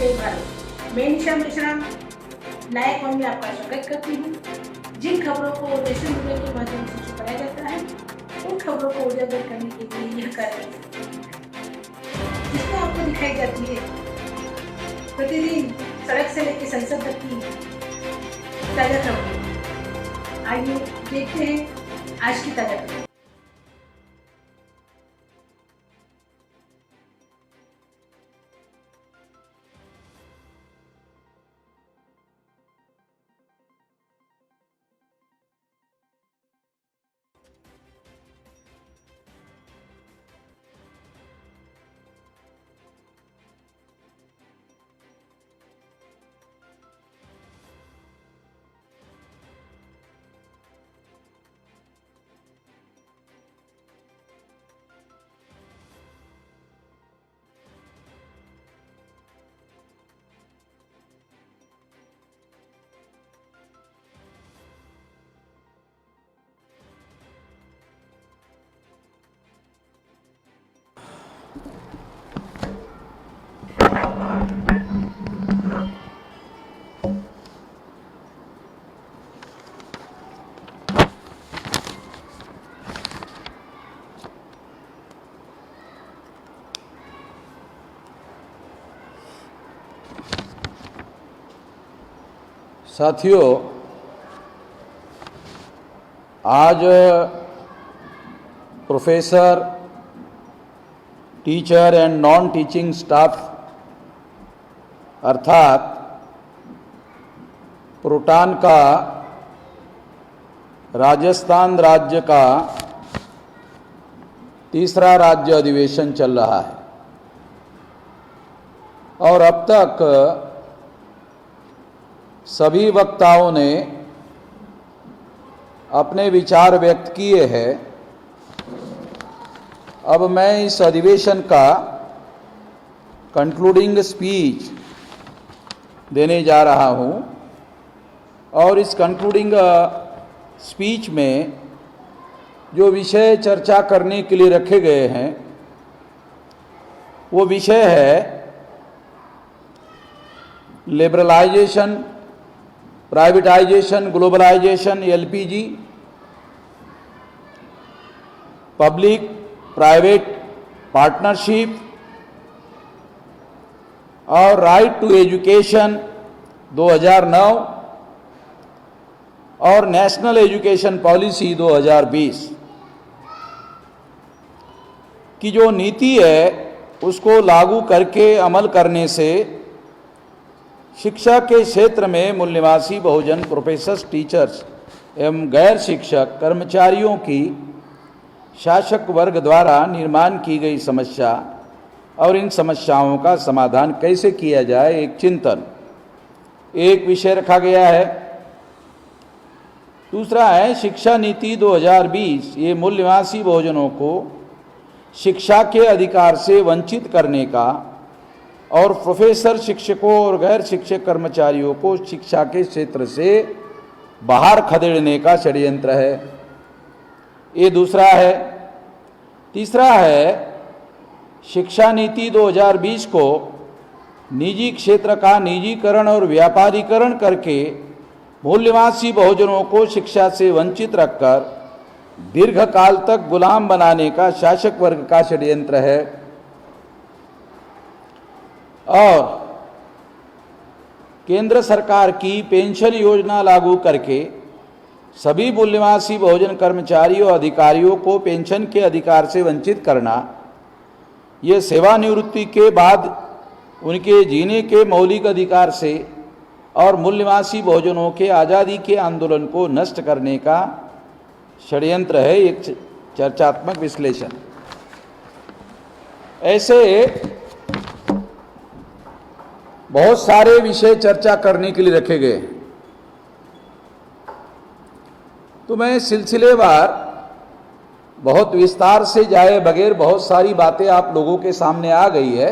जय भारत। मैं निशा मिश्रा नायक वन में आपका स्वागत करती हूँ। जिन खबरों को सोशल मीडिया के माध्यम से छुपाया जाता है, उन खबरों को उजागर करने के लिए यह कार्यक्रम जिसमें आपको दिखाई जाती है प्रतिदिन सड़क से लेकर संसद तक की ताजा खबरें। आइए देखते हैं आज की ताजा खबर। साथियों, आज professor, teacher and non teaching staff अर्थात प्रोटान का राजस्थान राज्य का तीसरा राज्य अधिवेशन चल रहा है और अब तक सभी वक्ताओं ने अपने विचार व्यक्त किए हैं। अब मैं इस अधिवेशन का कंक्लूडिंग स्पीच देने जा रहा हूं और इस कंक्लूडिंग स्पीच में जो विषय चर्चा करने के लिए रखे गए हैं वो विषय है liberalisation, privatisation, globalisation, LPG, public private partnership और राइट टू एजुकेशन 2009 और नेशनल एजुकेशन पॉलिसी 2020 की जो नीति है उसको लागू करके अमल करने से शिक्षा के क्षेत्र में मूल निवासी बहुजन प्रोफेसर्स, टीचर्स एवं गैर शिक्षक कर्मचारियों की शासक वर्ग द्वारा निर्माण की गई समस्या और इन समस्याओं का समाधान कैसे किया जाए, एक चिंतन, एक विषय रखा गया है। दूसरा है शिक्षा नीति 2020। ये मूल निवासी बहुजनों को शिक्षा के अधिकार से वंचित करने का और प्रोफेसर, शिक्षकों और गैर शिक्षक कर्मचारियों को शिक्षा के क्षेत्र से बाहर खदेड़ने का षड्यंत्र है, ये दूसरा है। तीसरा है शिक्षा नीति 2020 को निजी क्षेत्र का निजीकरण और व्यापारीकरण करके मूल निवासी बहुजनों को शिक्षा से वंचित रखकर दीर्घकाल तक गुलाम बनाने का शासक वर्ग का षड्यंत्र है। और केंद्र सरकार की पेंशन योजना लागू करके सभी मूल निवासी बहुजन कर्मचारियों और अधिकारियों को पेंशन के अधिकार से वंचित करना, ये सेवानिवृत्ति के बाद उनके जीने के मौलिक अधिकार से और मूल निवासी बहुजनों के आज़ादी के आंदोलन को नष्ट करने का षड्यंत्र है, एक चर्चात्मक विश्लेषण। ऐसे बहुत सारे विषय चर्चा करने के लिए रखे गए हैं, तो मैं सिलसिलेवार बहुत विस्तार से जाए बगैर बहुत सारी बातें आप लोगों के सामने आ गई है।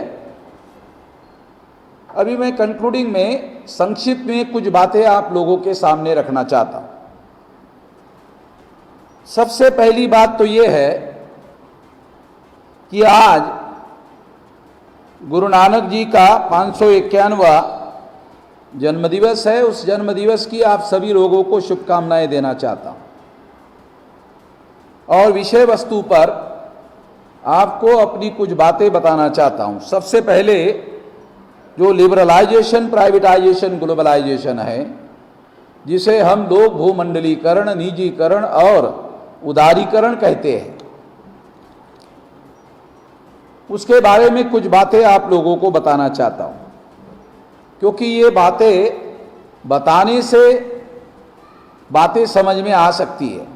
अभी मैं कंक्लूडिंग में संक्षिप्त में कुछ बातें आप लोगों के सामने रखना चाहता हूं। सबसे पहली बात तो ये है कि आज गुरु नानक जी का 591वां जन्मदिवस है। उस जन्मदिवस की आप सभी लोगों को शुभकामनाएं देना चाहता हूं और विषय वस्तु पर आपको अपनी कुछ बातें बताना चाहता हूं। सबसे पहले जो लिबरलाइजेशन, प्राइवेटाइजेशन, ग्लोबलाइजेशन है, जिसे हम लोग भूमंडलीकरण, निजीकरण और उदारीकरण कहते हैं, उसके बारे में कुछ बातें आप लोगों को बताना चाहता हूं, क्योंकि ये बातें बताने से बातें समझ में आ सकती है।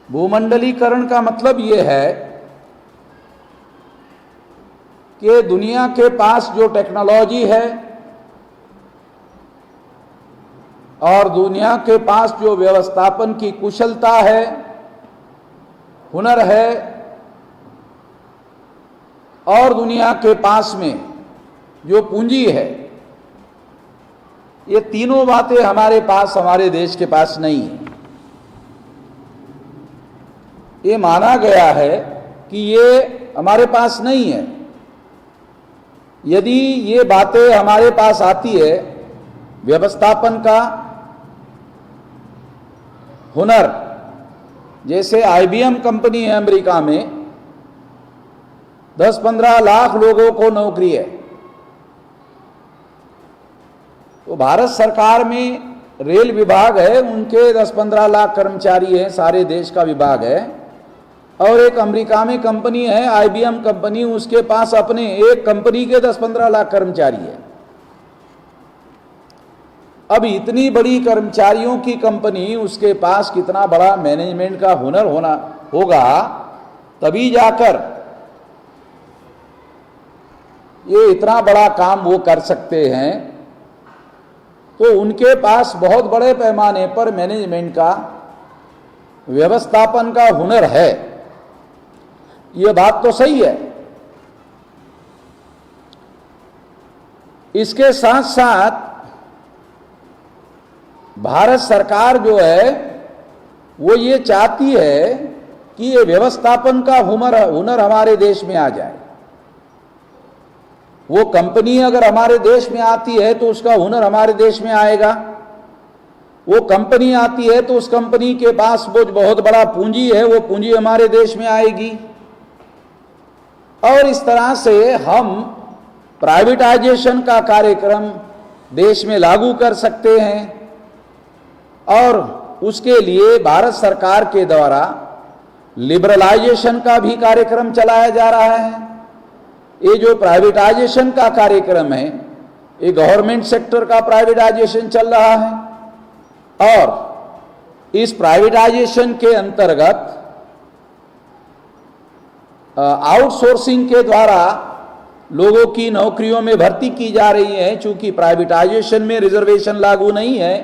भूमंडलीकरण का मतलब ये है कि दुनिया के पास जो टेक्नोलॉजी है और दुनिया के पास जो व्यवस्थापन की कुशलता है, हुनर है, और दुनिया के पास में जो पूंजी है, ये तीनों बातें हमारे पास, हमारे देश के पास नहीं है। ये माना गया है कि ये हमारे पास नहीं है। यदि ये बातें हमारे पास आती है, व्यवस्थापन का हुनर, जैसे IBM कंपनी है अमेरिका में, 10-15 लाख लोगों को नौकरी है। तो भारत सरकार में रेल विभाग है, उनके 10-15 लाख कर्मचारी हैं, सारे देश का विभाग है। और एक अमेरिका में कंपनी है IBM कंपनी, उसके पास अपने एक कंपनी के 10-15 लाख कर्मचारी है। अब इतनी बड़ी कर्मचारियों की कंपनी, उसके पास कितना बड़ा मैनेजमेंट का हुनर होना होगा, तभी जाकर ये इतना बड़ा काम वो कर सकते हैं। तो उनके पास बहुत बड़े पैमाने पर मैनेजमेंट का, व्यवस्थापन का हुनर है। ये बात तो सही है। इसके साथ साथ भारत सरकार जो है वो ये चाहती है कि ये व्यवस्थापन का हुनर हमारे देश में आ जाए। वो कंपनी अगर हमारे देश में आती है तो उसका हुनर हमारे देश में आएगा। वो कंपनी आती है तो उस कंपनी के पास वो बहुत बड़ा पूंजी है, वो पूंजी हमारे देश में आएगी। और इस तरह से हम प्राइवेटाइजेशन का कार्यक्रम देश में लागू कर सकते हैं। और उसके लिए भारत सरकार के द्वारा लिबरलाइजेशन का भी कार्यक्रम चलाया जा रहा है। ये जो प्राइवेटाइजेशन का कार्यक्रम है, ये गवर्नमेंट सेक्टर का प्राइवेटाइजेशन चल रहा है। और इस प्राइवेटाइजेशन के अंतर्गत आउटसोर्सिंग के द्वारा लोगों की नौकरियों में भर्ती की जा रही है। चूंकि प्राइवेटाइजेशन में रिजर्वेशन लागू नहीं है,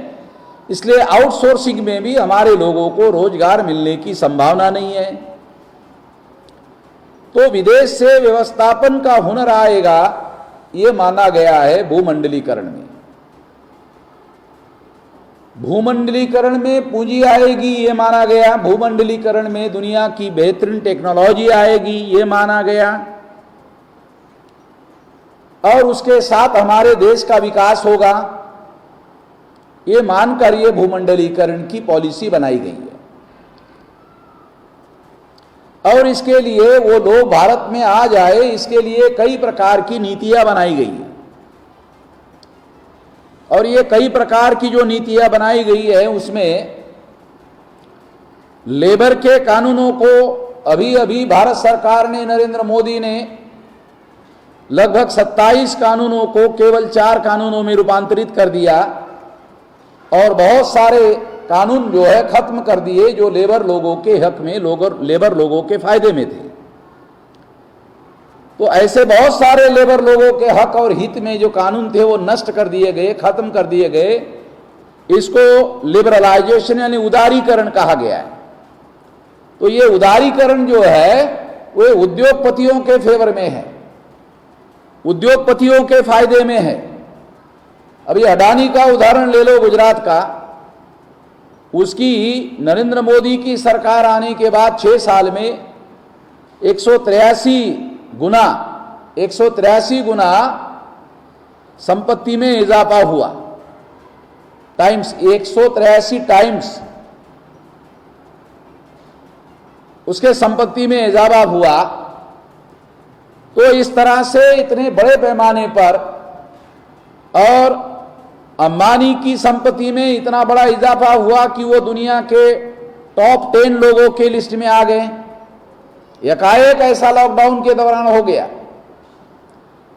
इसलिए आउटसोर्सिंग में भी हमारे लोगों को रोजगार मिलने की संभावना नहीं है। तो विदेश से व्यवस्थापन का हुनर आएगा, ये माना गया है भूमंडलीकरण में। भूमंडलीकरण में पूंजी आएगी, ये माना गया। भूमंडलीकरण में दुनिया की बेहतरीन टेक्नोलॉजी आएगी, ये माना गया। और उसके साथ हमारे देश का विकास होगा, ये मानकर ये भूमंडलीकरण की पॉलिसी बनाई गई है। और इसके लिए वो लोग भारत में आ जाए, इसके लिए कई प्रकार की नीतियां बनाई गई है। और ये कई प्रकार की जो नीतियां बनाई गई है, उसमें लेबर के कानूनों को अभी अभी भारत सरकार ने, नरेंद्र मोदी ने लगभग 27 कानूनों को केवल 4 कानूनों में रूपांतरित कर दिया। और बहुत सारे कानून जो है खत्म कर दिए, जो लेबर लोगों के हक में, लेबर लोगों के फायदे में थे। तो ऐसे बहुत सारे लेबर लोगों के हक और हित में जो कानून थे वो नष्ट कर दिए गए, खत्म कर दिए गए। इसको लिबरलाइजेशन यानी उदारीकरण कहा गया है। तो ये उदारीकरण जो है वो उद्योगपतियों के फेवर में है, उद्योगपतियों के फायदे में है। अभी अडानी का उदाहरण ले लो, गुजरात का। उसकी नरेंद्र मोदी की सरकार आने के बाद 6 साल में 183 गुना 183 गुना संपत्ति में इजाफा हुआ, टाइम्स 183 टाइम्स उसके संपत्ति में इजाफा हुआ। तो इस तरह से इतने बड़े पैमाने पर और अंबानी की संपत्ति में इतना बड़ा इजाफा हुआ कि वो दुनिया के टॉप 10 लोगों के लिस्ट में आ गए। एकाएक ऐसा लॉकडाउन के दौरान हो गया।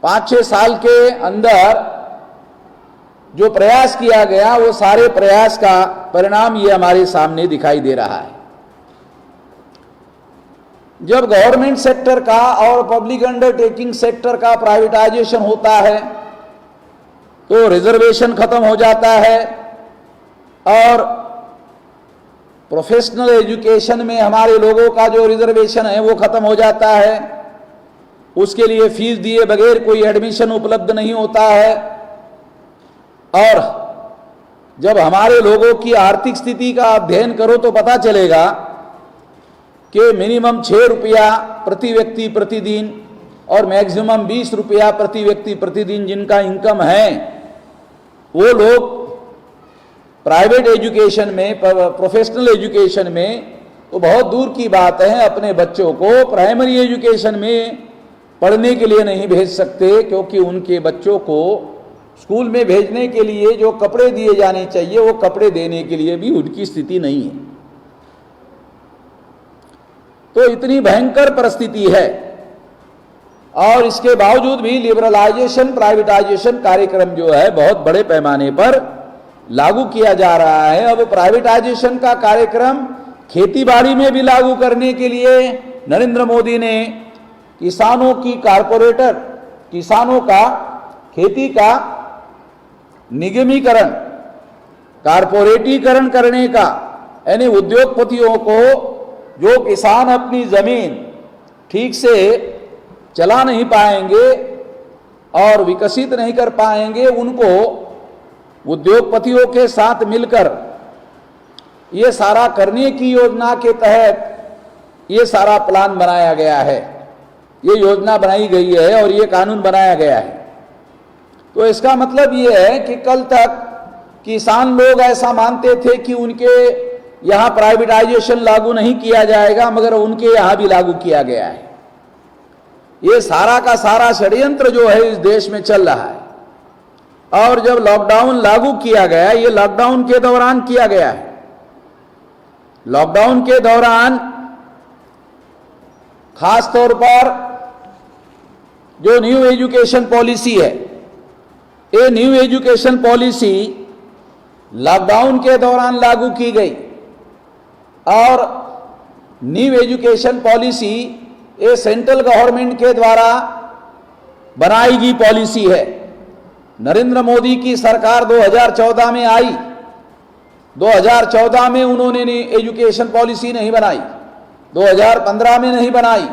5-6 साल के अंदर जो प्रयास किया गया वो सारे प्रयास का परिणाम ये हमारे सामने दिखाई दे रहा है। जब गवर्नमेंट सेक्टर का और पब्लिक अंडरटेकिंग सेक्टर का प्राइवेटाइजेशन होता है तो रिजर्वेशन खत्म हो जाता है और प्रोफेशनल एजुकेशन में हमारे लोगों का जो रिजर्वेशन है वो खत्म हो जाता है। उसके लिए फीस दिए बगैर कोई एडमिशन उपलब्ध नहीं होता है। और जब हमारे लोगों की आर्थिक स्थिति का अध्ययन करो तो पता चलेगा कि मिनिमम 6 रुपया प्रति व्यक्ति प्रतिदिन और मैक्सिमम 20 रुपया प्रति व्यक्ति प्रतिदिन जिनका इनकम है वो लोग प्राइवेट एजुकेशन में, प्रोफेशनल एजुकेशन में तो बहुत दूर की बात है अपने बच्चों को प्राइमरी एजुकेशन में पढ़ने के लिए नहीं भेज सकते, क्योंकि उनके बच्चों को स्कूल में भेजने के लिए जो कपड़े दिए जाने चाहिए वो कपड़े देने के लिए भी उनकी स्थिति नहीं है। तो इतनी भयंकर परिस्थिति है और इसके बावजूद भी लिबरलाइजेशन प्राइवेटाइजेशन कार्यक्रम जो है बहुत बड़े पैमाने पर लागू किया जा रहा है। अब प्राइवेटाइजेशन का कार्यक्रम खेतीबाड़ी में भी लागू करने के लिए नरेंद्र मोदी ने किसानों की कारपोरेटर, किसानों का खेती का निगमीकरण, कारपोरेटीकरण करने का, यानी उद्योगपतियों को जो किसान अपनी जमीन ठीक से चला नहीं पाएंगे और विकसित नहीं कर पाएंगे उनको उद्योगपतियों के साथ मिलकर ये सारा करने की योजना के तहत ये सारा प्लान बनाया गया है, ये योजना बनाई गई है और ये कानून बनाया गया है। तो इसका मतलब ये है कि कल तक किसान लोग ऐसा मानते थे कि उनके यहाँ प्राइवेटाइजेशन लागू नहीं किया जाएगा, मगर उनके यहाँ भी लागू किया गया है। ये सारा का सारा षड्यंत्र जो है इस देश में चल रहा है। और जब लॉकडाउन लागू किया गया, ये लॉकडाउन के दौरान किया गया है। लॉकडाउन के दौरान खास तौर पर जो न्यू एजुकेशन पॉलिसी है, ये न्यू एजुकेशन पॉलिसी लॉकडाउन के दौरान लागू की गई और न्यू एजुकेशन पॉलिसी ये सेंट्रल गवर्नमेंट के द्वारा बनाई गई पॉलिसी है। नरेंद्र मोदी की सरकार 2014 में आई, 2014 में उन्होंने एजुकेशन पॉलिसी नहीं बनाई, 2015 में नहीं बनाई,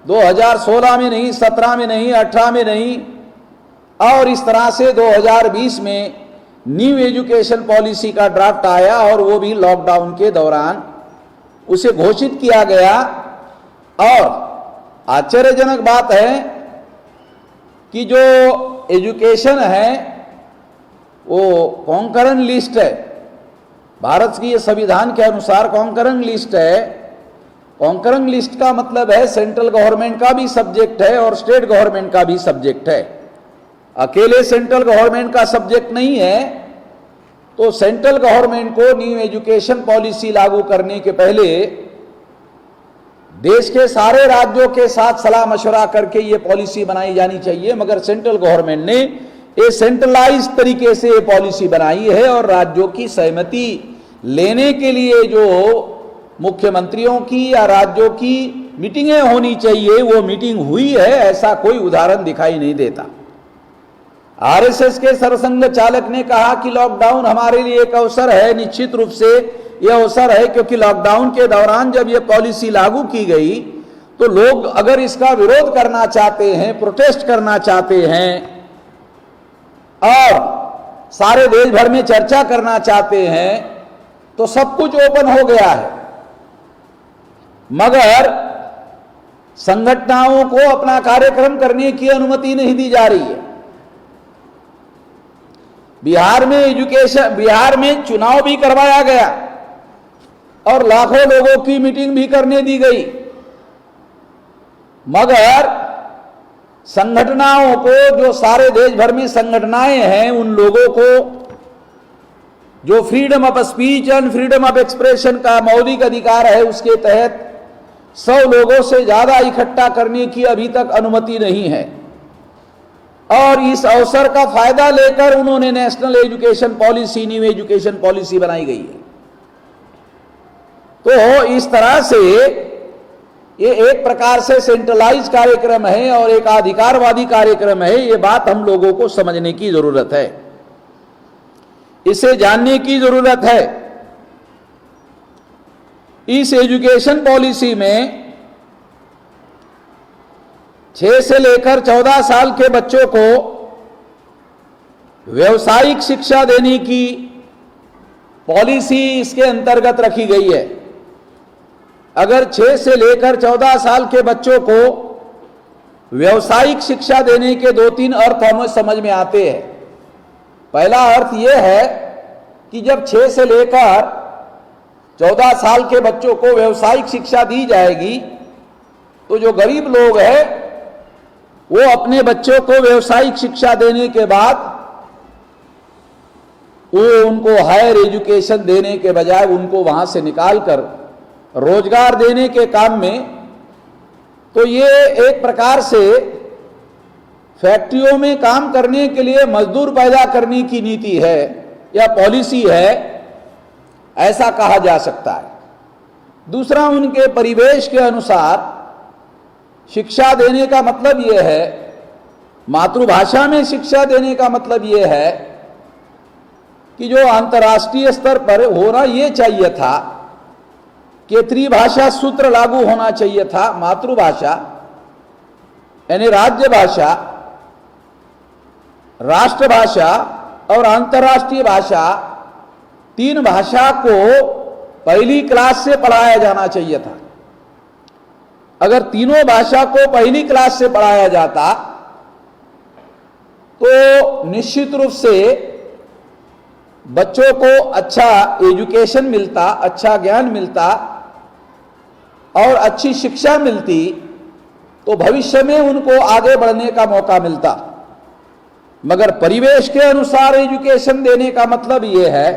2016 में नहीं, 17 में नहीं, 18 में नहीं, और इस तरह से 2020 में न्यू एजुकेशन पॉलिसी का ड्राफ्ट आया और वो भी लॉकडाउन के दौरान उसे घोषित किया गया। और आश्चर्यजनक बात है कि जो एजुकेशन है वो कॉन्करेंट लिस्ट है, भारत की संविधान के अनुसार कॉन्करेंट लिस्ट है। कॉन्करेंट लिस्ट का मतलब है सेंट्रल गवर्नमेंट का भी सब्जेक्ट है और स्टेट गवर्नमेंट का भी सब्जेक्ट है, अकेले सेंट्रल गवर्नमेंट का सब्जेक्ट नहीं है। तो सेंट्रल गवर्नमेंट को न्यू एजुकेशन पॉलिसी लागू करने के पहले देश के सारे राज्यों के साथ सलाह मशवरा करके ये पॉलिसी बनाई जानी चाहिए, मगर सेंट्रल गवर्नमेंट ने ये सेंट्रलाइज तरीके से ये पॉलिसी बनाई है और राज्यों की सहमति लेने के लिए जो मुख्यमंत्रियों की या राज्यों की मीटिंगें होनी चाहिए वो मीटिंग हुई है, ऐसा कोई उदाहरण दिखाई नहीं देता। आरएसएस के सरसंघ चालक ने कहा कि लॉकडाउन हमारे लिए एक अवसर है। निश्चित रूप से यह अवसर है, क्योंकि लॉकडाउन के दौरान जब यह पॉलिसी लागू की गई तो लोग अगर इसका विरोध करना चाहते हैं, प्रोटेस्ट करना चाहते हैं और सारे देश भर में चर्चा करना चाहते हैं तो सब कुछ ओपन हो गया है, मगर संगठनों को अपना कार्यक्रम करने की अनुमति नहीं दी जा रही है। बिहार में चुनाव भी करवाया गया और लाखों लोगों की मीटिंग भी करने दी गई, मगर संगठनों को, जो सारे देश भर में संगठनाएं हैं, उन लोगों को जो freedom of speech and freedom of expression का मौलिक अधिकार है, उसके तहत 100 लोगों से ज्यादा इकट्ठा करने की अभी तक अनुमति नहीं है। और इस अवसर का फायदा लेकर उन्होंने national education policy, new education policy बनाई गई है। तो इस तरह से ये एक प्रकार से सेंट्रलाइज कार्यक्रम है और एक अधिकारवादी कार्यक्रम है। ये बात हम लोगों को समझने की जरूरत है, इसे जानने की जरूरत है। इस एजुकेशन पॉलिसी में 6 से लेकर 14 साल के बच्चों को व्यावसायिक शिक्षा देने की पॉलिसी इसके अंतर्गत रखी गई है। अगर 6 से लेकर 14 साल के बच्चों को व्यावसायिक शिक्षा देने के 2-3 अर्थ हमें समझ में आते हैं। पहला अर्थ यह है कि जब 6 से लेकर 14 साल के बच्चों को व्यावसायिक शिक्षा दी जाएगी, तो जो गरीब लोग हैं वो अपने बच्चों को व्यावसायिक शिक्षा देने के बाद वो उनको हायर एजुकेशन देने के बजाय उनको वहां से निकालकर रोजगार देने के काम में, तो ये एक प्रकार से फैक्ट्रियों में काम करने के लिए मजदूर पैदा करने की नीति है या पॉलिसी है, ऐसा कहा जा सकता है। दूसरा, उनके परिवेश के अनुसार शिक्षा देने का मतलब यह है, मातृभाषा में शिक्षा देने का मतलब यह है कि जो अंतर्राष्ट्रीय स्तर पर होना यह चाहिए था कि त्रिभाषा सूत्र लागू होना चाहिए था। मातृभाषा यानी राज्य भाषा, राष्ट्रभाषा और अंतर्राष्ट्रीय भाषा, 3 भाषा को पहली क्लास से पढ़ाया जाना चाहिए था। अगर तीनों भाषा को पहली क्लास से पढ़ाया जाता तो निश्चित रूप से बच्चों को अच्छा एजुकेशन मिलता, अच्छा ज्ञान मिलता और अच्छी शिक्षा मिलती, तो भविष्य में उनको आगे बढ़ने का मौका मिलता। मगर परिवेश के अनुसार एजुकेशन देने का मतलब यह है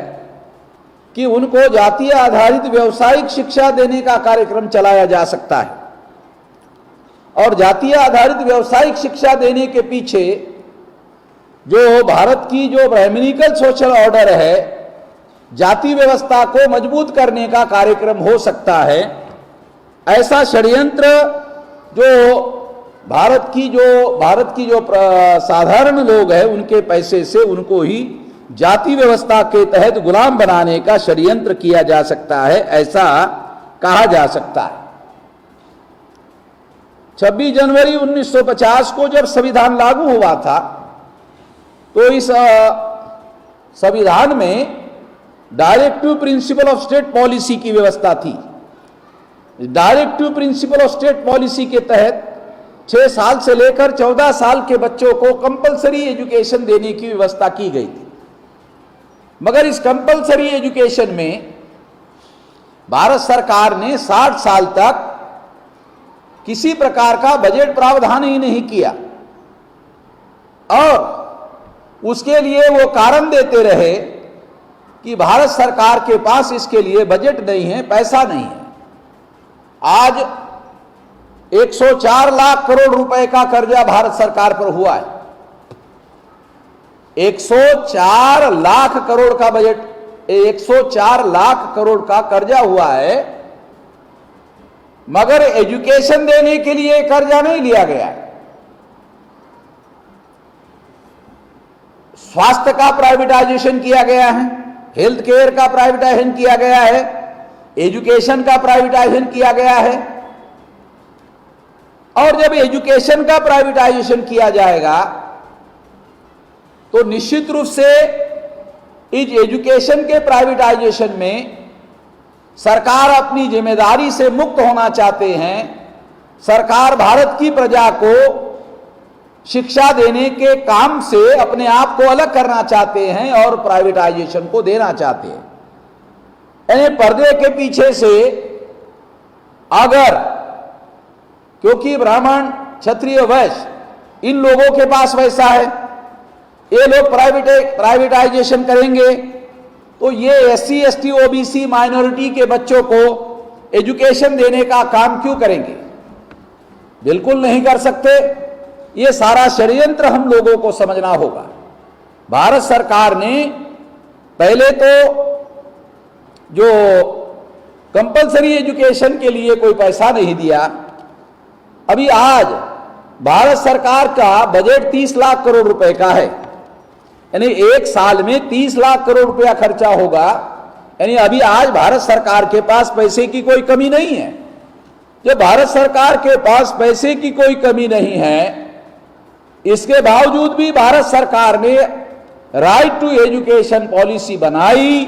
कि उनको जातीय आधारित व्यावसायिक शिक्षा देने का कार्यक्रम चलाया जा सकता है। और जातीय आधारित व्यावसायिक शिक्षा देने के पीछे जो भारत की जो ब्राह्मणिकल सोशल ऑर्डर है, जाति व्यवस्था को मजबूत करने का कार्यक्रम हो सकता है। ऐसा षड्यंत्र जो भारत की जो साधारण लोग हैं, उनके पैसे से उनको ही जाति व्यवस्था के तहत गुलाम बनाने का षड्यंत्र किया जा सकता है, ऐसा कहा जा सकता है। 26 जनवरी 1950 को जब संविधान लागू हुआ था, तो इस संविधान में directive principle of state policy की व्यवस्था थी। Directive principle of state policy के तहत 6 साल से लेकर 14 साल के बच्चों को कंपलसरी एजुकेशन देने की व्यवस्था की गई थी। मगर इस कंपलसरी एजुकेशन में भारत सरकार ने 60 साल तक किसी प्रकार का बजट प्रावधान ही नहीं किया और उसके लिए वो कारण देते रहे कि भारत सरकार के पास इसके लिए बजट नहीं है, पैसा नहीं है। आज 104 लाख करोड़ रुपए का कर्जा भारत सरकार पर हुआ है। 104 लाख करोड़ का बजट, 104 लाख करोड़ का कर्जा हुआ है, मगर एजुकेशन देने के लिए कर्जा नहीं लिया गया है। स्वास्थ्य का प्राइवेटाइजेशन किया गया है, हेल्थ केयर का प्राइवेटाइजेशन किया गया है, एजुकेशन का प्राइवेटाइजेशन किया गया है। और जब एजुकेशन का प्राइवेटाइजेशन किया जाएगा तो निश्चित रूप से इस एजुकेशन के प्राइवेटाइजेशन में सरकार अपनी जिम्मेदारी से मुक्त होना चाहते हैं। सरकार भारत की प्रजा को शिक्षा देने के काम से अपने आप को अलग करना चाहते हैं और प्राइवेटाइजेशन को देना चाहते हैं। यानी पर्दे के पीछे से अगर, क्योंकि ब्राह्मण क्षत्रिय वैश्य इन लोगों के पास वैसा है, ये लोग प्राइवेटाइजेशन करेंगे तो ये एससी एसटी ओबीसी माइनॉरिटी के बच्चों को एजुकेशन देने का काम क्यों करेंगे? बिल्कुल नहीं कर सकते। ये सारा षड्यंत्र हम लोगों को समझना होगा। भारत सरकार ने पहले तो जो कंपलसरी एजुकेशन के लिए कोई पैसा नहीं दिया, अभी आज भारत सरकार का बजट 30 लाख करोड़ रुपए का है, यानी एक साल में 30 लाख करोड़ रुपया खर्चा होगा। यानी अभी आज भारत सरकार के पास पैसे की कोई कमी नहीं है। जब भारत सरकार के पास पैसे की कोई कमी नहीं है, इसके बावजूद भी भारत सरकार ने राइट टू एजुकेशन पॉलिसी बनाई,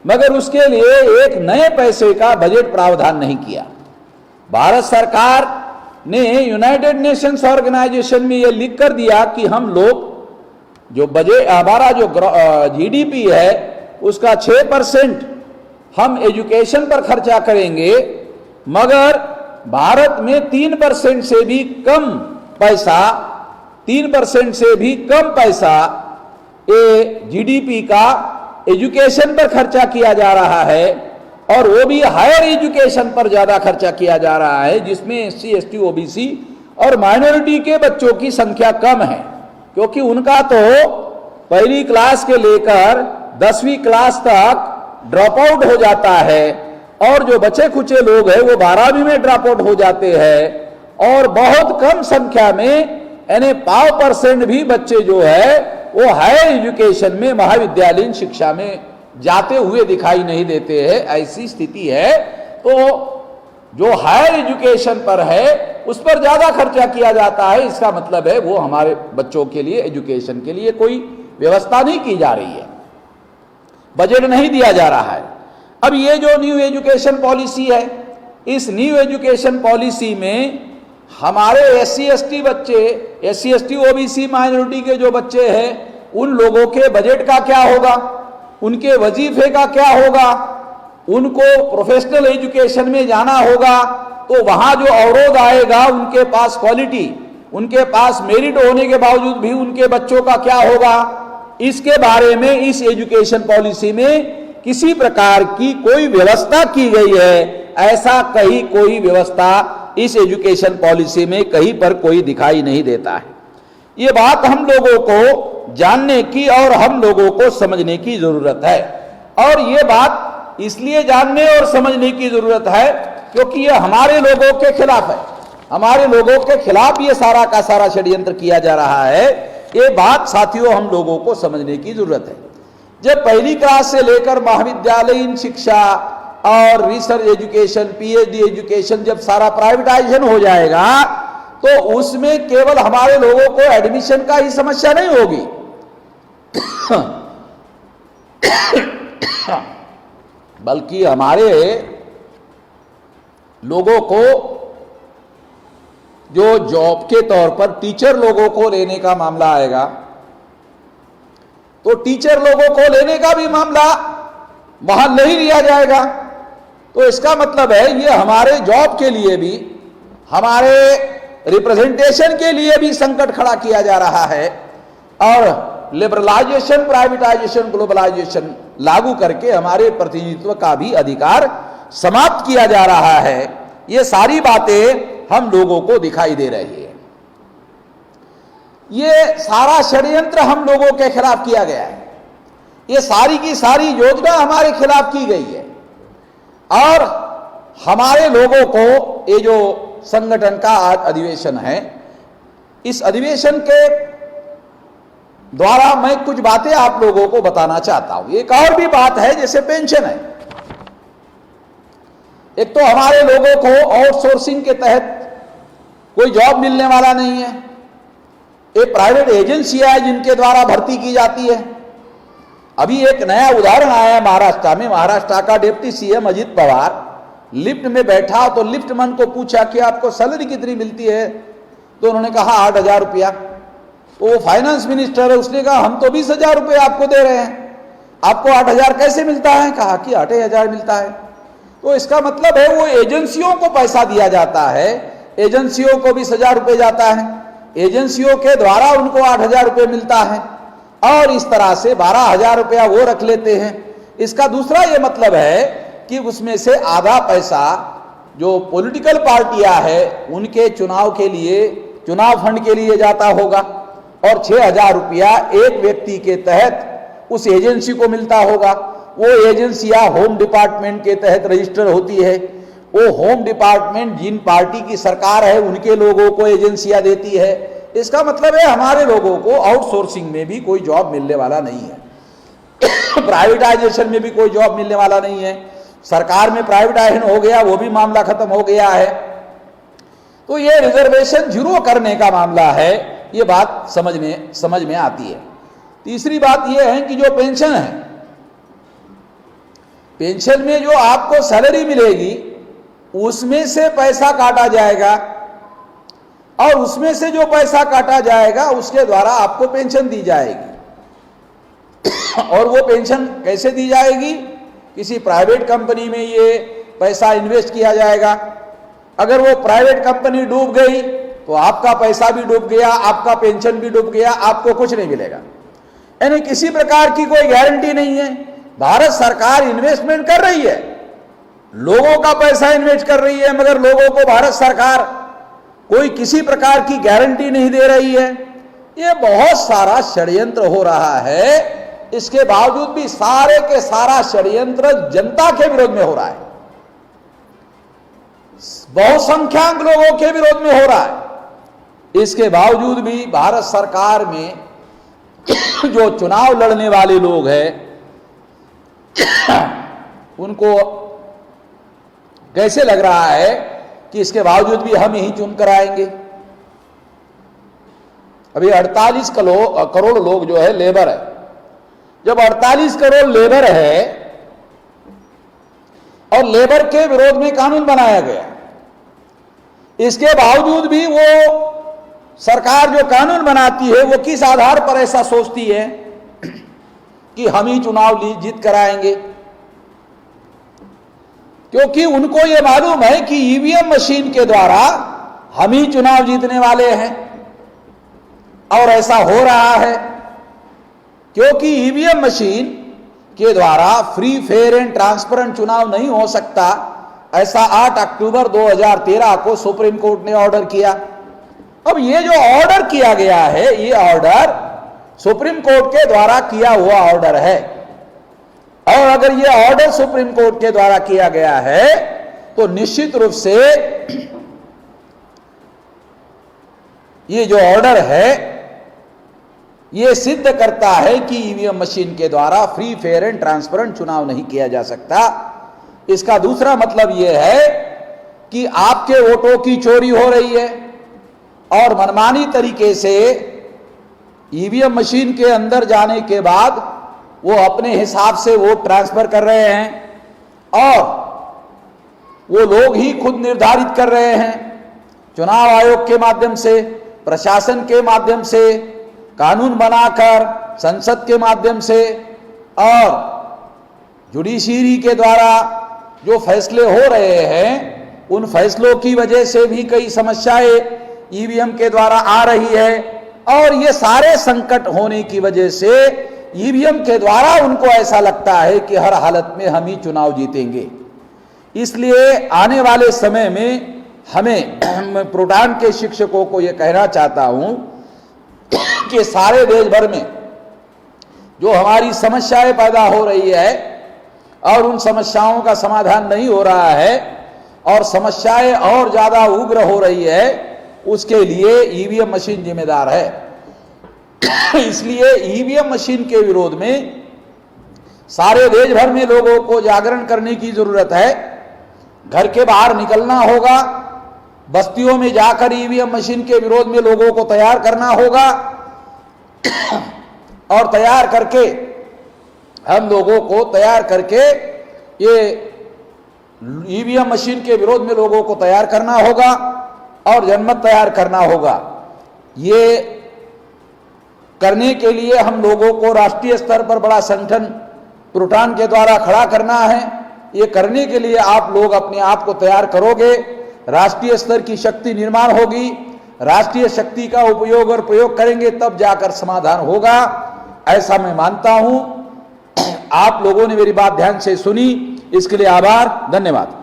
मगर उसके लिए एक नए पैसे का बजट प्रावधान नहीं किया। भारत सरकार ने यूनाइटेड नेशंस ऑर्गेनाइजेशन में यह लिख कर दिया कि हम लोग जो बजट, हमारा जो जीडीपी है उसका 6% हम एजुकेशन पर खर्चा करेंगे, मगर भारत में 3% से भी कम पैसा, 3% से भी कम पैसा ये जीडीपी का एजुकेशन पर खर्चा किया जा रहा है, और वो भी हायर एजुकेशन पर ज्यादा खर्चा किया जा रहा है, जिसमें एससी एसटी ओबीसी और माइनॉरिटी के बच्चों की संख्या कम है, क्योंकि उनका तो पहली क्लास के लेकर 10वीं क्लास तक ड्रॉप आउट हो जाता है, और जो बचे खुचे लोग हैं वो 12वीं में ड्रॉप आउट हो जाते हैं, और बहुत कम संख्या में यानी 5% भी बच्चे जो है वो हायर एजुकेशन में, महाविद्यालयीन शिक्षा में जाते हुए दिखाई नहीं देते हैं। ऐसी स्थिति है तो जो हायर एजुकेशन पर है उस पर ज्यादा खर्चा किया जाता है। इसका मतलब है वो हमारे बच्चों के लिए, एजुकेशन के लिए कोई व्यवस्था नहीं की जा रही है, बजट नहीं दिया जा रहा है। अब ये जो न्यू एजुकेशन पॉलिसी है, इस न्यू एजुकेशन पॉलिसी में हमारे एससी एसटी बच्चे, एससी एसटी ओबीसी माइनॉरिटी के जो बच्चे हैं उन लोगों के बजट का क्या होगा, उनके वजीफे का क्या होगा, उनको प्रोफेशनल एजुकेशन में जाना होगा तो वहां जो अवरोध आएगा, उनके पास क्वालिटी, उनके पास मेरिट होने के बावजूद भी उनके बच्चों का क्या होगा, इसके बारे में इस एजुकेशन पॉलिसी में किसी प्रकार की कोई व्यवस्था की गई है। ऐसा कहीं कोई व्यवस्था इस एजुकेशन पॉलिसी में कहीं पर कोई दिखाई नहीं देता है। ये बात हम लोगों को जानने की और हम लोगों को समझने की जरूरत है, और ये बात इसलिए जानने और समझने की जरूरत है क्योंकि ये हमारे लोगों के खिलाफ है। हमारे लोगों के खिलाफ ये सारा का सारा षड्यंत्र किया जा रहा है। ये बात साथियों हम लोगों को समझने की जरूरत है। जब पहली क्लास से लेकर महाविद्यालयीन शिक्षा और रिसर्च एजुकेशन, पीएचडी एजुकेशन जब सारा प्राइवेटाइजेशन हो जाएगा तो उसमें केवल हमारे लोगों को एडमिशन का ही समस्या नहीं होगी, बल्कि हमारे लोगों को जो जॉब के तौर पर टीचर लोगों को लेने का मामला आएगा, तो टीचर लोगों को लेने का भी मामला वहां नहीं लिया जाएगा। तो इसका मतलब है ये हमारे जॉब के लिए भी, हमारे रिप्रेजेंटेशन के लिए भी संकट खड़ा किया जा रहा है, और लिबरलाइजेशन, प्राइवेटाइजेशन, ग्लोबलाइजेशन लागू करके हमारे प्रतिनिधित्व का भी अधिकार समाप्त किया जा रहा है। ये सारी बातें हम लोगों को दिखाई दे रही है। ये सारा षड्यंत्र हम लोगों के खिलाफ किया गया है। ये सारी की सारी योजना हमारे खिलाफ की गई है, और हमारे लोगों को ये जो संगठन का आज अधिवेशन है, इस अधिवेशन के द्वारा मैं कुछ बातें आप लोगों को बताना चाहता हूं। एक और भी बात है, जैसे पेंशन है। एक तो हमारे लोगों को आउटसोर्सिंग के तहत कोई जॉब मिलने वाला नहीं है। एक प्राइवेट एजेंसियां है जिनके द्वारा भर्ती की जाती है। अभी एक नया उदाहरण आया है महाराष्ट्र में। महाराष्ट्र का deputy CM Ajit Pawar lift में बैठा तो लिफ्ट मैन को पूछा कि आपको सैलरी कितनी मिलती है, तो उन्होंने कहा 8,000 रुपया। तो वो फाइनेंस मिनिस्टर है, उसने कहा हम तो 20,000 रुपये आपको दे रहे हैं, आपको 8,000 कैसे मिलता है? कहा कि 8,000 मिलता है। तो इसका मतलब है वो एजेंसियों को पैसा दिया जाता है, एजेंसियों को 20,000 रुपये जाता है, एजेंसियों के द्वारा उनको 8,000 रुपये मिलता है, और इस तरह से 12,000 रुपया वो रख लेते हैं। इसका दूसरा ये मतलब है कि उसमें से आधा पैसा जो पॉलिटिकल पार्टियां हैं उनके चुनाव के लिए, चुनाव फंड के लिए जाता होगा, और 6,000 रुपया एक व्यक्ति के तहत उस एजेंसी को मिलता होगा। वो एजेंसियां होम डिपार्टमेंट के तहत रजिस्टर होती है। वो होम डिपार्टमेंट जिन पार्टी की सरकार है उनके लोगों को एजेंसियां देती है। इसका मतलब है हमारे लोगों को आउटसोर्सिंग में भी कोई जॉब मिलने वाला नहीं है, प्राइवेटाइजेशन में भी कोई जॉब मिलने वाला नहीं है। सरकार में प्राइवेटाइजेशन हो गया, वो भी मामला खत्म हो गया है। तो ये रिजर्वेशन जीरो करने का मामला है, ये बात समझ में आती है। तीसरी बात ये है कि जो पेंशन है, पेंशन में जो आपको सैलरी मिलेगी उसमें से पैसा काटा जाएगा, और उसमें से जो पैसा काटा जाएगा उसके द्वारा आपको पेंशन दी जाएगी। और वो पेंशन कैसे दी जाएगी? किसी प्राइवेट कंपनी में ये पैसा इन्वेस्ट किया जाएगा। अगर वो प्राइवेट कंपनी डूब गई तो आपका पैसा भी डूब गया, आपका पेंशन भी डूब गया, आपको कुछ नहीं मिलेगा। यानी किसी प्रकार की कोई गारंटी नहीं है। भारत सरकार इन्वेस्टमेंट कर रही है, लोगों का पैसा इन्वेस्ट कर रही है, मगर लोगों को भारत सरकार कोई किसी प्रकार की गारंटी नहीं दे रही है। ये बहुत सारा षड्यंत्र हो रहा है। इसके बावजूद भी सारे के सारा षड्यंत्र जनता के विरोध में हो रहा है, बहुसंख्यक लोगों के विरोध में हो रहा है। इसके बावजूद भी भारत सरकार में जो चुनाव लड़ने वाले लोग हैं उनको कैसे लग रहा है कि इसके बावजूद भी हम ही चुन कर आएंगे। अभी 48 करोड़ लोग जो है लेबर है। जब 48 करोड़ लेबर है और लेबर के विरोध में कानून बनाया गया, इसके बावजूद भी वो सरकार जो कानून बनाती है वो किस आधार पर ऐसा सोचती है कि हम ही चुनाव जीत कर आएंगे? क्योंकि उनको ये मालूम है कि ईवीएम मशीन के द्वारा हम ही चुनाव जीतने वाले हैं, और ऐसा हो रहा है क्योंकि ईवीएम मशीन के द्वारा फ्री, फेयर एंड ट्रांसपेरेंट चुनाव नहीं हो सकता। ऐसा 8 अक्टूबर 2013 को सुप्रीम कोर्ट ने ऑर्डर किया। अब ये जो ऑर्डर किया गया है, ये ऑर्डर सुप्रीम कोर्ट के द्वारा किया हुआ ऑर्डर है, और अगर ये ऑर्डर सुप्रीम कोर्ट के द्वारा किया गया है तो निश्चित रूप से ये जो ऑर्डर है ये सिद्ध करता है कि ईवीएम मशीन के द्वारा फ्री, फेयर एंड ट्रांसपेरेंट चुनाव नहीं किया जा सकता। इसका दूसरा मतलब यह है कि आपके वोटों की चोरी हो रही है, और मनमानी तरीके से ईवीएम मशीन के अंदर जाने के बाद वो अपने हिसाब से वोट ट्रांसफर कर रहे हैं, और वो लोग ही खुद निर्धारित कर रहे हैं चुनाव आयोग के माध्यम से, प्रशासन के माध्यम से, कानून बनाकर संसद के माध्यम से, और जुडिशरी के द्वारा जो फैसले हो रहे हैं उन फैसलों की वजह से भी कई समस्याएं ईवीएम के द्वारा आ रही है, और ये सारे संकट होने की वजह से ईवीएम के द्वारा उनको ऐसा लगता है कि हर हालत में हम ही चुनाव जीतेंगे। इसलिए आने वाले समय में हमें प्रोटान के शिक्षकों को यह कहना चाहता हूं कि सारे देश भर में जो हमारी समस्याएं पैदा हो रही है और उन समस्याओं का समाधान नहीं हो रहा है और समस्याएं और ज्यादा उग्र हो रही है, उसके लिए ईवीएम मशीन जिम्मेदार है। इसलिए ईवीएम मशीन के विरोध में सारे देश भर में लोगों को जागरण करने की जरूरत है। घर के बाहर निकलना होगा, बस्तियों में जाकर ईवीएम मशीन के विरोध में लोगों को तैयार करना होगा, और तैयार करके हम लोगों को तैयार करके ये ईवीएम मशीन के विरोध में लोगों को तैयार करना होगा और जनमत तैयार करना होगा। ये करने के लिए हम लोगों को राष्ट्रीय स्तर पर बड़ा संगठन प्रोटान के द्वारा खड़ा करना है। ये करने के लिए आप लोग अपने आप को तैयार करोगे, राष्ट्रीय स्तर की शक्ति निर्माण होगी, राष्ट्रीय शक्ति का उपयोग और प्रयोग करेंगे, तब जाकर समाधान होगा, ऐसा मैं मानता हूं। आप लोगों ने मेरी बात ध्यान से सुनी, इसके लिए आभार, धन्यवाद।